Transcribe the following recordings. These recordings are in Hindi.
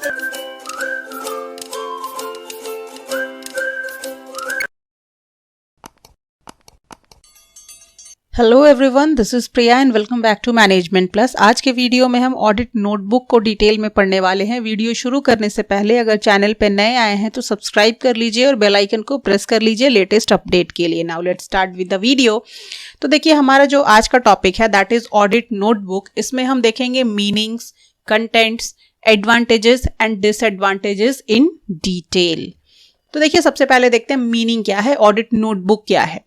Hello everyone, this is Priya and welcome back to management plus. आज के वीडियो में हम ऑडिट नोटबुक को डिटेल में पढ़ने वाले हैं। वीडियो शुरू करने से पहले अगर चैनल पे नए आए हैं तो सब्सक्राइब कर लीजिए और बेल आइकन को प्रेस कर लीजिए लेटेस्ट अपडेट के लिए। Now let's start with the video. तो देखिए, हमारा जो आज का टॉपिक है दैट इज ऑडिट नोटबुक। इसमें हम देखेंगे meanings, contents, advantages and disadvantages in detail. तो देखिए, सबसे पहले देखते हैं मीनिंग क्या है, ऑडिट नोटबुक क्या है।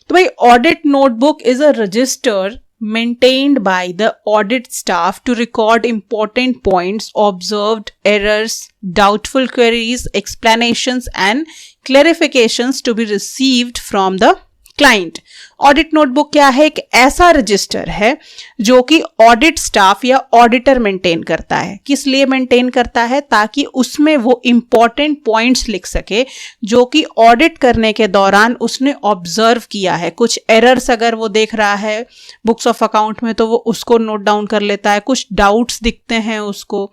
तो भाई, audit notebook is a resistor maintained by the audit staff to record important points, observed errors, doubtful queries, explanations and clarifications to be received from the client. Audit notebook क्या है? एक ऐसा रजिस्टर है जो कि ऑडिट स्टाफ या ऑडिटर मेंटेन करता है। किस लिए मेंटेन करता है? ताकि उसमें वो इंपॉर्टेंट पॉइंट्स लिख सके जो कि ऑडिट करने के दौरान उसने ऑब्जर्व किया है। कुछ एरर्स अगर वो देख रहा है बुक्स ऑफ अकाउंट में तो वो उसको नोट डाउन कर लेता है। कुछ डाउट्स दिखते हैं उसको,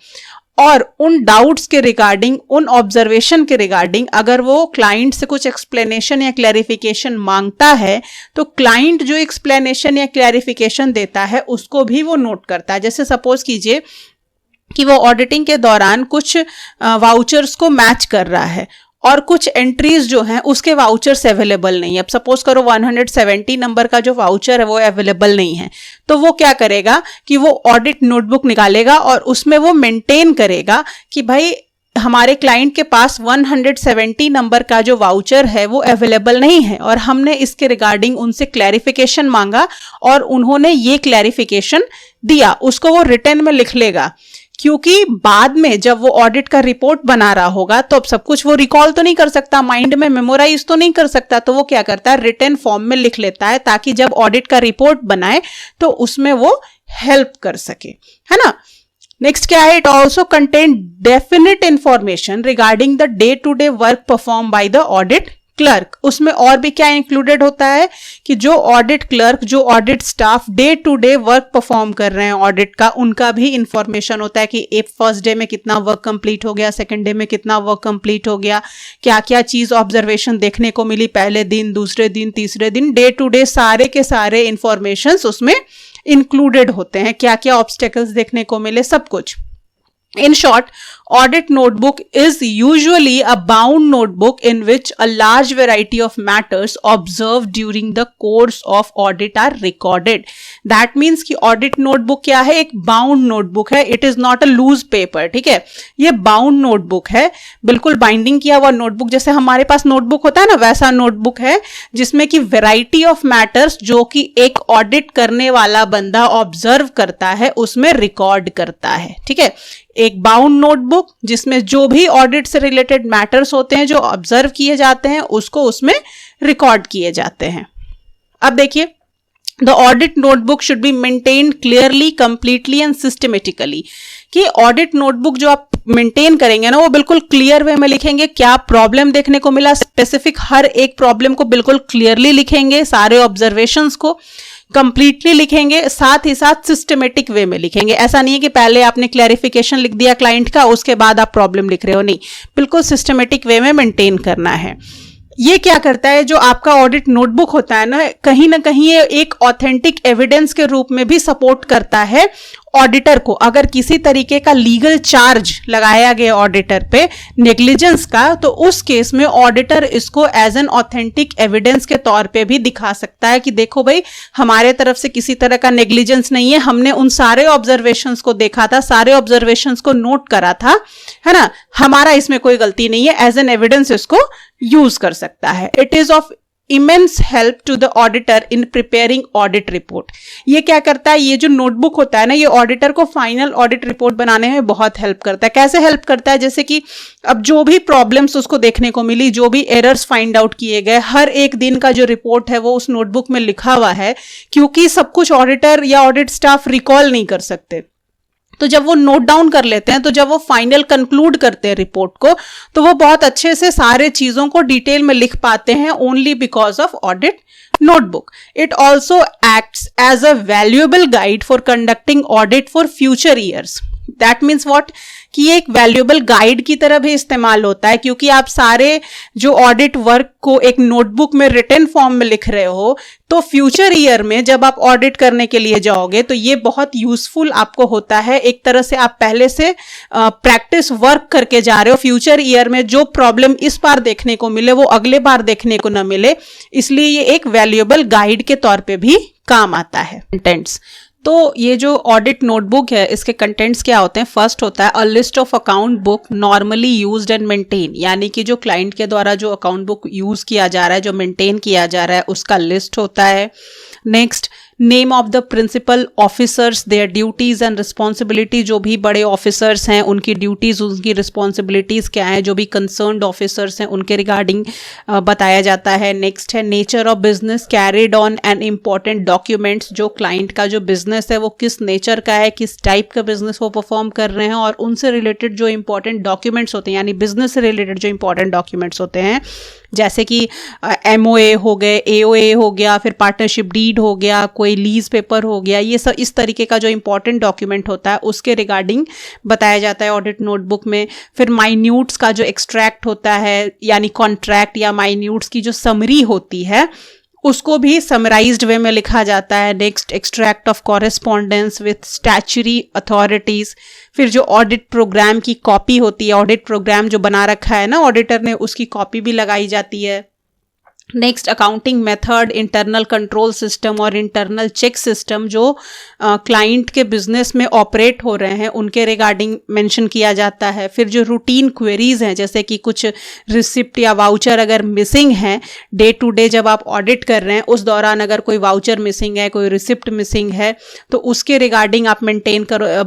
और उन डाउट्स के रिगार्डिंग, उन ऑब्जर्वेशन के रिगार्डिंग अगर वो क्लाइंट से कुछ एक्सप्लेनेशन या क्लैरिफिकेशन मांगता है तो क्लाइंट जो एक्सप्लेनेशन या क्लैरिफिकेशन देता है उसको भी वो नोट करता है। जैसे सपोज कीजिए कि वो ऑडिटिंग के दौरान कुछ वाउचर्स को मैच कर रहा है और कुछ एंट्रीज जो हैं उसके वाउचर्स अवेलेबल नहीं है। अब सपोज करो 170 नंबर का जो वाउचर है वो अवेलेबल नहीं है, तो वो क्या करेगा कि वो ऑडिट नोटबुक निकालेगा और उसमें वो मेंटेन करेगा कि भाई हमारे क्लाइंट के पास 170 नंबर का जो वाउचर है वो अवेलेबल नहीं है और हमने इसके रिगार्डिंग उनसे क्लैरिफिकेशन मांगा और उन्होंने ये क्लैरिफिकेशन दिया। उसको वो रिटन में लिख लेगा, क्योंकि बाद में जब वो ऑडिट का रिपोर्ट बना रहा होगा तो अब सब कुछ वो रिकॉल तो नहीं कर सकता, माइंड में मेमोराइज तो नहीं कर सकता, तो वो क्या करता है, रिटन फॉर्म में लिख लेता है ताकि जब ऑडिट का रिपोर्ट बनाए तो उसमें वो हेल्प कर सके, है ना। नेक्स्ट क्या है? It also contain definite information regarding the day to day work perform by the audit clerk. उसमें और भी क्या इंक्लूडेड होता है कि जो ऑडिट क्लर्क, जो audit staff day to day work perform कर रहे हैं ऑडिट का, उनका भी इंफॉर्मेशन होता है कि फर्स्ट डे में कितना वर्क कंप्लीट हो गया, सेकंड डे में कितना वर्क कंप्लीट हो गया, क्या क्या चीज ऑब्जर्वेशन देखने को मिली पहले दिन, दूसरे दिन, तीसरे दिन। डे टू डे सारे के सारे इंफॉर्मेशन उसमें इंक्लूडेड होते हैं, क्या क्या ऑब्स्टेकल्स देखने को मिले, सब कुछ। In short, audit notebook is usually a bound notebook in which a large variety of matters observed during the course of audit are recorded. That means कि audit notebook क्या है? एक bound notebook है। It is not a loose paper, ठीक है। ये bound notebook है, बिल्कुल बाइंडिंग किया हुआ नोटबुक। जैसे हमारे पास नोटबुक होता है ना, वैसा नोटबुक है जिसमें कि वेराइटी ऑफ मैटर्स जो कि एक ऑडिट करने वाला बंदा ऑब्जर्व करता है उसमें रिकॉर्ड करता है, ठीक है। एक बाउंड नोटबुक जिसमें जो भी ऑडिट से रिलेटेड मैटर्स होते हैं जो ऑब्जर्व किए जाते हैं उसको उसमें रिकॉर्ड किए जाते हैं। अब देखिए, the audit notebook should be maintained clearly, completely and systematically. कि ऑडिट नोटबुक जो आप मेंटेन करेंगे ना वो बिल्कुल क्लियर वे में लिखेंगे, क्या प्रॉब्लम देखने को मिला, स्पेसिफिक हर एक प्रॉब्लम को बिल्कुल क्लियरली लिखेंगे, सारे ऑब्जर्वेशंस को कंप्लीटली लिखेंगे, साथ ही साथ सिस्टमेटिक वे में लिखेंगे। ऐसा नहीं है कि पहले आपने क्लैरिफिकेशन लिख दिया क्लाइंट का, उसके बाद आप प्रॉब्लम लिख रहे हो, नहीं, बिल्कुल सिस्टमेटिक वे में मेंटेन करना है। ये क्या करता है, जो आपका ऑडिट नोटबुक होता है ना कहीं ये एक ऑथेंटिक एविडेंस के रूप में भी सपोर्ट करता है ऑडिटर को। अगर किसी तरीके का लीगल चार्ज लगाया गया ऑडिटर पे नेग्लिजेंस का, तो उस केस में ऑडिटर इसको एज एन ऑथेंटिक एविडेंस के तौर पे भी दिखा सकता है कि देखो भाई, हमारे तरफ से किसी तरह का नेग्लिजेंस नहीं है, हमने उन सारे ऑब्जर्वेशंस को देखा था, सारे ऑब्जर्वेशंस को नोट करा था, है ना, हमारा इसमें कोई गलती नहीं है। एज एन एविडेंस इसको यूज कर सकता है। It is of immense help to the auditor in preparing audit report। ये क्या करता है, ये जो नोटबुक होता है ना, ये ऑडिटर को फाइनल ऑडिट रिपोर्ट बनाने में बहुत हेल्प करता है। कैसे हेल्प करता है? जैसे कि अब जो भी प्रॉब्लम्स उसको देखने को मिली, जो भी एरर्स फाइंड आउट किए गए, हर एक दिन का जो रिपोर्ट है वो उस नोटबुक में लिखा हुआ है, क्योंकि सब कुछ ऑडिटर या ऑडिट स्टाफ रिकॉल नहीं कर सकते। तो जब वो नोट डाउन कर लेते हैं, तो जब वो फाइनल कंक्लूड करते हैं रिपोर्ट को, तो वो बहुत अच्छे से सारे चीजों को डिटेल में लिख पाते हैं, only because of audit notebook. It also acts as a valuable guide for conducting audit for future years. That means what कि ये एक वैल्यूएबल गाइड की तरह भी इस्तेमाल होता है, क्योंकि आप सारे जो ऑडिट वर्क को एक नोटबुक में रिटन फॉर्म में लिख रहे हो, तो फ्यूचर ईयर में जब आप ऑडिट करने के लिए जाओगे तो ये बहुत यूजफुल आपको होता है। एक तरह से आप पहले से प्रैक्टिस वर्क करके जा रहे हो, फ्यूचर ईयर में जो प्रॉब्लम इस बार देखने को मिले वो अगले बार देखने को न मिले, इसलिए ये एक वैल्यूएबल गाइड के तौर पे भी काम आता है। कंटेंट्स, तो ये जो ऑडिट नोटबुक है इसके कंटेंट्स क्या होते हैं? फर्स्ट होता है a list of account book normally used and maintain, यानी कि जो क्लाइंट के द्वारा जो अकाउंट बुक यूज किया जा रहा है, जो मेंटेन किया जा रहा है, उसका लिस्ट होता है। Next, name of the principal officers, their duties and responsibility, जो भी बड़े ऑफिसर्स हैं उनकी ड्यूटीज, उनकी रिस्पॉन्सिबिलिटीज क्या है, जो भी कंसर्न्ड ऑफिसर्स हैं उनके रिगार्डिंग बताया जाता है। नेक्स्ट है nature of business carried on and important documents, जो क्लाइंट का जो बिजनेस है वो किस नेचर का है, किस टाइप का बिजनेस वो परफॉर्म कर रहे हैं, और उनसे रिलेटेड जो इंपॉर्टेंट डॉक्यूमेंट्स होते हैं, यानी बिजनेस से रिलेटेड जो इंपॉर्टेंट डॉक्यूमेंट्स होते हैं, जैसे कि MOA हो गए, AOA हो गया, फिर पार्टनरशिप डीड हो गया, कोई लीज पेपर हो गया, ये सब इस तरीके का जो इंपॉर्टेंट डॉक्यूमेंट होता है उसके रिगार्डिंग बताया जाता है ऑडिट नोटबुक में। फिर माइन्यूट्स का जो एक्सट्रैक्ट होता है, यानी कॉन्ट्रैक्ट या माइन्यूट्स की जो समरी होती है उसको भी समराइज्ड वे में लिखा जाता है। Next, extract of correspondence with statutory authorities. फिर जो ऑडिट प्रोग्राम की कॉपी होती है, ऑडिट प्रोग्राम जो बना रखा है ना ऑडिटर ने, उसकी कॉपी भी लगाई जाती है। Next, accounting method, internal control system और इंटरनल चेक सिस्टम जो क्लाइंट के बिजनेस में ऑपरेट हो रहे हैं उनके रिगार्डिंग मेंशन किया जाता है। फिर जो रूटीन क्वेरीज हैं, जैसे कि कुछ रिसिप्ट या वाउचर अगर मिसिंग है, डे टू डे जब आप ऑडिट कर रहे हैं उस दौरान अगर कोई वाउचर मिसिंग है, कोई रिसिप्ट मिसिंग है, तो उसके रिगार्डिंग आप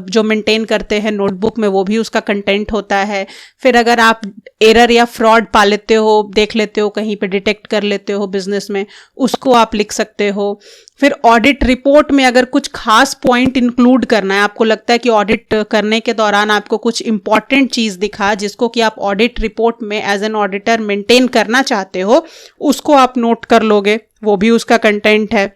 जो मेंटेन करते हैं नोटबुक में, वो भी उसका कंटेंट होता है। फिर अगर आप एरर या फ्रॉड पा लेते हो, देख लेते हो, कहीं पे डिटेक्ट कर लेते हो बिजनेस में, उसको आप लिख सकते हो। फिर ऑडिट रिपोर्ट में अगर कुछ खास पॉइंट इंक्लूड करना है, आपको लगता है कि ऑडिट करने के दौरान आपको कुछ इंपॉर्टेंट चीज दिखा जिसको कि आप ऑडिट रिपोर्ट में एज एन ऑडिटर मेंटेन करना चाहते हो, उसको आप नोट कर लोगे, वो भी उसका कंटेंट है।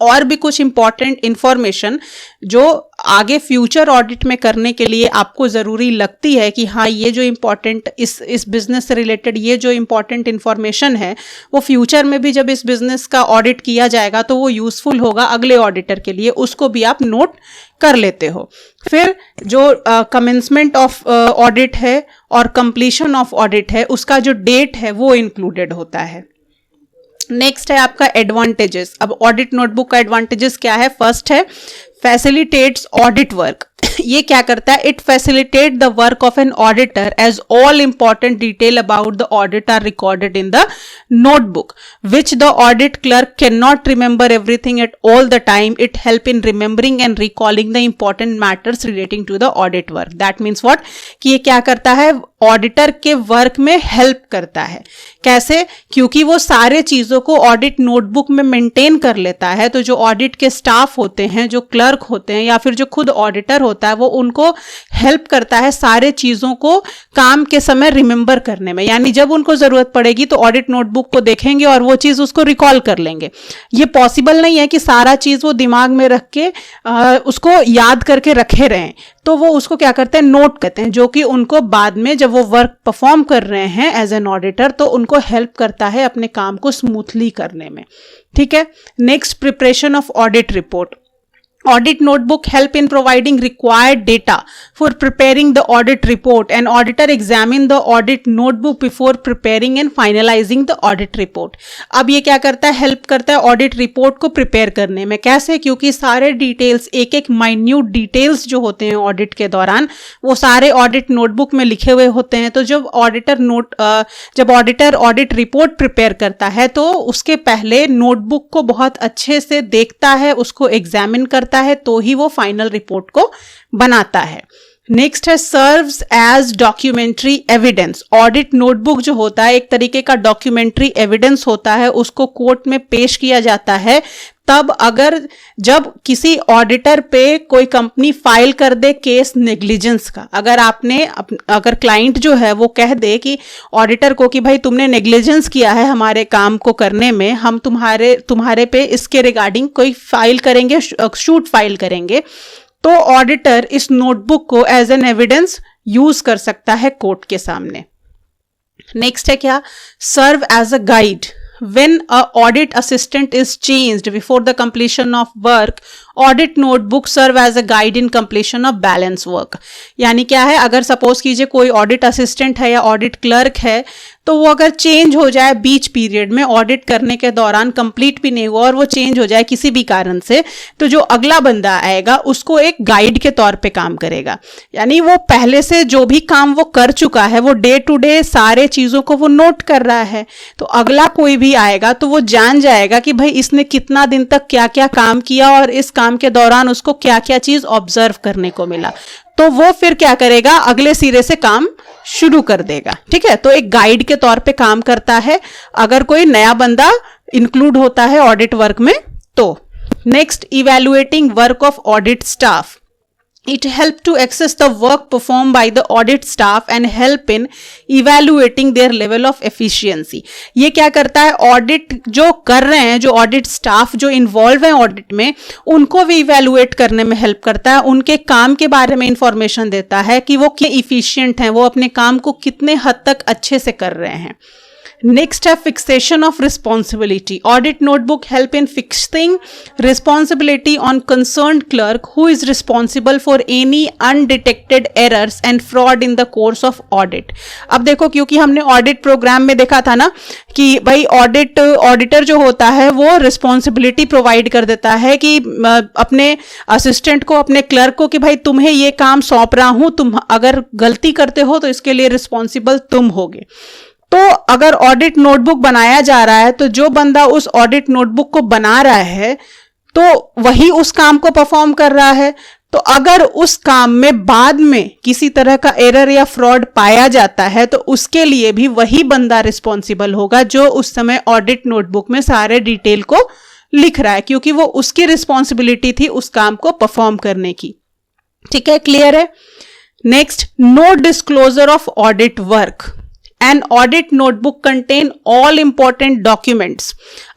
और भी कुछ इंपॉर्टेंट इंफॉर्मेशन जो आगे फ्यूचर ऑडिट में करने के लिए आपको ज़रूरी लगती है कि हाँ, ये जो इंपॉर्टेंट इस बिजनेस से रिलेटेड ये जो इंपॉर्टेंट इंफॉर्मेशन है वो फ्यूचर में भी जब इस बिजनेस का ऑडिट किया जाएगा तो वो यूजफुल होगा अगले ऑडिटर के लिए, उसको भी आप नोट कर लेते हो। फिर जो कमेंसमेंट ऑफ ऑडिट है और कंप्लीशन ऑफ ऑडिट है, उसका जो डेट है वो इंक्लूडेड होता है। नेक्स्ट है आपका एडवांटेजेस। अब ऑडिट नोटबुक का एडवांटेजेस क्या है? फर्स्ट है फैसिलिटेट्स ऑडिट वर्क। ये क्या करता है? It facilitate the work of an auditor as all important detail about the audit are recorded in the notebook which the audit clerk can not remember everything at all the time. It help in remembering and recalling the important matters relating to the audit work. That means what कि ये क्या करता है? ऑडिटर के वर्क में हेल्प करता है। कैसे? क्योंकि वो सारे चीजों को ऑडिट नोटबुक में मेंटेन कर लेता है, तो जो ऑडिट के स्टाफ होते हैं, जो क्लर्क होते हैं या फिर जो खुद ऑडिटर होता है, वो उनको हेल्प करता है सारे चीजों को काम के समय रिमेंबर करने में। यानी जब उनको जरूरत पड़ेगी तो ऑडिट नोटबुक को देखेंगे और वो चीज उसको रिकॉल कर लेंगे। ये पॉसिबल नहीं है कि सारा चीज वो दिमाग में रख के उसको याद करके रखे रहें, तो वो उसको क्या करते हैं? नोट करते हैं, जो कि उनको बाद में जब वो वर्क परफॉर्म कर रहे हैं एज एन ऑडिटर तो उनको हेल्प करता है अपने काम को स्मूथली करने में। ठीक है। Next, preparation of audit report. Audit notebook help in providing required data for preparing the audit report. An auditor examine the audit notebook before preparing and finalizing the audit report. अब ये क्या करता है? हेल्प करता है ऑडिट रिपोर्ट को प्रिपेयर करने में। कैसे? क्योंकि सारे डिटेल्स, एक एक माइन्यूट डिटेल्स जो होते हैं ऑडिट के दौरान, वो सारे ऑडिट नोटबुक में लिखे हुए होते हैं। तो जब ऑडिटर ऑडिट रिपोर्ट प्रिपेयर करता है तो उसके पहले नोटबुक को बहुत अच्छे से देखता है, उसको एग्जामिन करता है, तो ही वो फाइनल रिपोर्ट को बनाता है। नेक्स्ट है serves as documentary evidence. Audit notebook जो होता है एक तरीके का डॉक्यूमेंट्री एविडेंस होता है, उसको कोर्ट में पेश किया जाता है तब जब किसी ऑडिटर पे कोई कंपनी फाइल कर दे केस नेग्लिजेंस का। अगर क्लाइंट जो है वो कह दे कि ऑडिटर को कि भाई तुमने नेग्लिजेंस किया है हमारे काम को करने में, हम तुम्हारे पे इसके रिगार्डिंग कोई फाइल करेंगे, शूट फाइल करेंगे, तो ऑडिटर इस नोटबुक को एज एन एविडेंस यूज कर सकता है कोर्ट के सामने। नेक्स्ट है क्या, serve as a guide. When a audit assistant is changed before the completion of work, audit notebook serve as a guide in completion of balance work। यानी क्या है, अगर सपोज कीजिए कोई ऑडिट असिस्टेंट है या ऑडिट क्लर्क है, तो वो अगर चेंज हो जाए बीच पीरियड में, ऑडिट करने के दौरान कंप्लीट भी नहीं हुआ और वो चेंज हो जाए किसी भी कारण से, तो जो अगला बंदा आएगा उसको एक गाइड के तौर पे काम करेगा। यानी वो पहले से जो भी काम वो कर चुका है, वो डे टू डे सारे चीजों को वो नोट कर रहा है, तो अगला कोई भी आएगा तो वो जान जाएगा कि भाई इसने कितना दिन तक क्या क्या काम किया और इस काम के दौरान उसको क्या क्या चीज ऑब्जर्व करने को मिला, तो वो फिर क्या करेगा, अगले सिरे से काम शुरू कर देगा। ठीक है, तो एक गाइड के तौर पे काम करता है अगर कोई नया बंदा इंक्लूड होता है ऑडिट वर्क में तो। Next, evaluating work of audit staff. It helps to access the work performed by the audit staff and help in evaluating their level of efficiency। ये क्या करता है, ऑडिट जो कर रहे हैं, जो ऑडिट स्टाफ जो इन्वॉल्व है ऑडिट में, उनको भी इवेल्युएट करने में हेल्प करता है, उनके काम के बारे में इंफॉर्मेशन देता है कि वो कितने इफिशिएंट हैं, वो अपने काम को कितने हद तक अच्छे से कर रहे हैं। नेक्स्ट है fixation of responsibility. Audit notebook help in fixing responsibility on concern clerk who is responsible for any undetected errors and fraud in the course of audit. अब देखो, क्योंकि हमने ऑडिट प्रोग्राम में देखा था ना कि भाई ऑडिटर जो होता है वो रिस्पॉन्सिबिलिटी प्रोवाइड कर देता है कि अपने असिस्टेंट को, अपने क्लर्क को, कि भाई तुम्हें ये काम सौंप रहा हूं, तुम अगर गलती करते हो तो इसके लिए रिस्पॉन्सिबल तुम होगे। तो अगर ऑडिट नोटबुक बनाया जा रहा है तो जो बंदा उस ऑडिट नोटबुक को बना रहा है तो वही उस काम को परफॉर्म कर रहा है। तो अगर उस काम में बाद में किसी तरह का एरर या फ्रॉड पाया जाता है तो उसके लिए भी वही बंदा रिस्पॉन्सिबल होगा जो उस समय ऑडिट नोटबुक में सारे डिटेल को लिख रहा है, क्योंकि वो उसकी रिस्पॉन्सिबिलिटी थी उस काम को परफॉर्म करने की। ठीक है, क्लियर है। Next, no disclosure of audit work. An audit notebook contain all important documents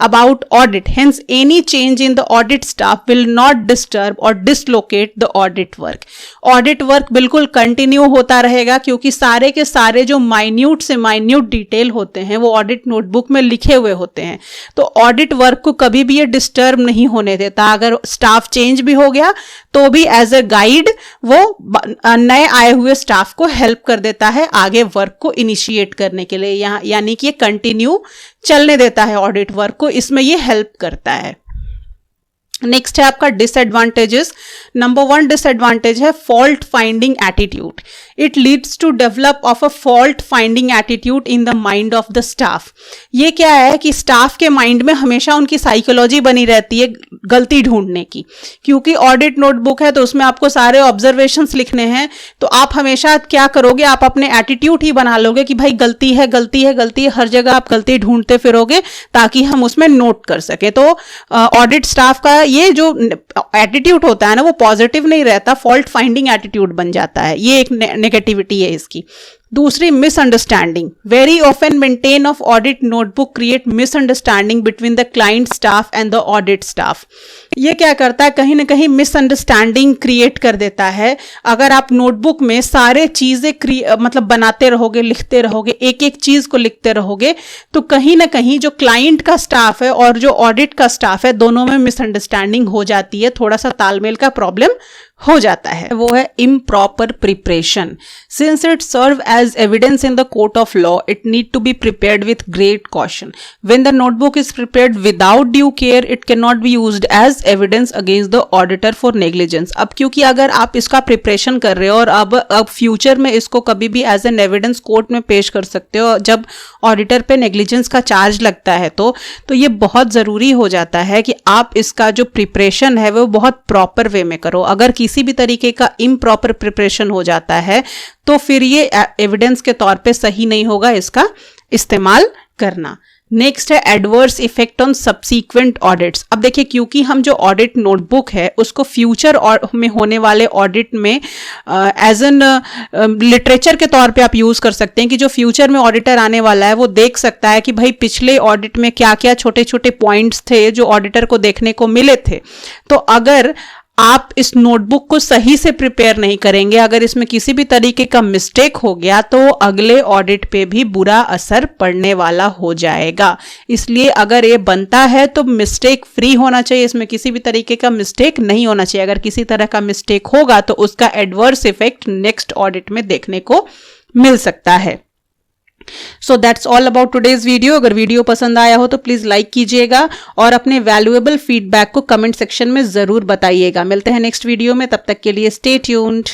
about audit. Hence, any change in the audit staff will not disturb or dislocate the audit work. Audit work बिल्कुल continue होता रहेगा, क्योंकि सारे के सारे जो minute से minute detail होते हैं वो audit notebook में लिखे हुए होते हैं। तो audit work को कभी भी ये disturb नहीं होने देता। अगर staff change भी हो गया तो भी एज अ गाइड वो नए आए हुए स्टाफ को हेल्प कर देता है आगे वर्क को इनिशिएट करने के लिए। यहाँ यानी कि ये कंटिन्यू चलने देता है ऑडिट वर्क को, इसमें ये हेल्प करता है। नेक्स्ट है आपका डिसएडवांटेजेस। नंबर 1 डिसएडवांटेज है fault finding attitude. It leads to develop of a fault finding attitude in the mind of the staff. ये क्या है कि स्टाफ के माइंड में हमेशा उनकी साइकोलॉजी बनी रहती है गलती ढूंढने की, क्योंकि ऑडिट नोटबुक है तो उसमें आपको सारे ऑब्जर्वेशंस लिखने हैं। तो आप हमेशा क्या करोगे, आप अपने एटीट्यूड ही बना लोगे कि भाई गलती है गलती है गलती है, हर जगह आप गलती ढूंढते फिरोगे ताकि हम उसमें नोट कर सके। तो ऑडिट स्टाफ का ये जो एटीट्यूड होता है ना वो पॉजिटिव नहीं रहता, फॉल्ट फाइंडिंग एटीट्यूड बन जाता है। ये एक नेगेटिविटी है इसकी। दूसरी, misunderstanding. Very often maintain of audit notebook create misunderstanding between the client staff and the audit staff. ये क्या करता है, कहीं ना कहीं मिसअंडरस्टैंडिंग क्रिएट कर देता है। अगर आप नोटबुक में सारे चीजें मतलब बनाते रहोगे, लिखते रहोगे, एक एक चीज को लिखते रहोगे, तो कहीं ना कहीं जो क्लाइंट का स्टाफ है और जो ऑडिट का स्टाफ है दोनों में मिसअंडरस्टैंडिंग हो जाती है, थोड़ा सा तालमेल का प्रॉब्लम हो जाता है। वो है improper preparation. Since it serve as evidence in the court of law, it need to be prepared with great caution. When the notebook is prepared without due care, it cannot be used as evidence against the auditor for negligence. अब क्योंकि अगर आप इसका प्रिपरेशन कर रहे हो और अब फ्यूचर में इसको कभी भी एज एन एविडेंस कोर्ट में पेश कर सकते हो जब ऑडिटर पे नेग्लिजेंस का चार्ज लगता है, तो ये बहुत ज़रूरी हो जाता है कि आप इसका जो प्रिपरेशन है वो बहुत प्रॉपर वे में करो। अगर किसी भी तरीके का इम्प्रॉपर प्रिपरेशन हो जाता है तो फिर ये एविडेंस के तौर पे सही नहीं होगा इसका इस्तेमाल करना। नेक्स्ट है adverse effect on subsequent audits. अब देखिए, क्योंकि हम जो ऑडिट नोटबुक है उसको फ्यूचर में होने वाले ऑडिट में एज एन लिटरेचर के तौर पे आप यूज कर सकते हैं कि जो फ्यूचर में ऑडिटर आने वाला है वो देख सकता है कि भाई पिछले ऑडिट में क्या क्या छोटे छोटे पॉइंट्स थे जो ऑडिटर को देखने को मिले थे। तो अगर आप इस नोटबुक को सही से प्रिपेयर नहीं करेंगे, अगर इसमें किसी भी तरीके का मिस्टेक हो गया तो अगले ऑडिट पे भी बुरा असर पड़ने वाला हो जाएगा। इसलिए अगर ये बनता है तो मिस्टेक फ्री होना चाहिए, इसमें किसी भी तरीके का मिस्टेक नहीं होना चाहिए। अगर किसी तरह का मिस्टेक होगा तो उसका एडवर्स इफेक्ट नेक्स्ट ऑडिट में देखने को मिल सकता है। So that's all about today's video. अगर वीडियो पसंद आया हो तो प्लीज लाइक कीजिएगा और अपने वैल्यूएबल फीडबैक को कमेंट सेक्शन में जरूर बताइएगा। मिलते हैं नेक्स्ट वीडियो में, तब तक के लिए स्टे ट्यून्ड।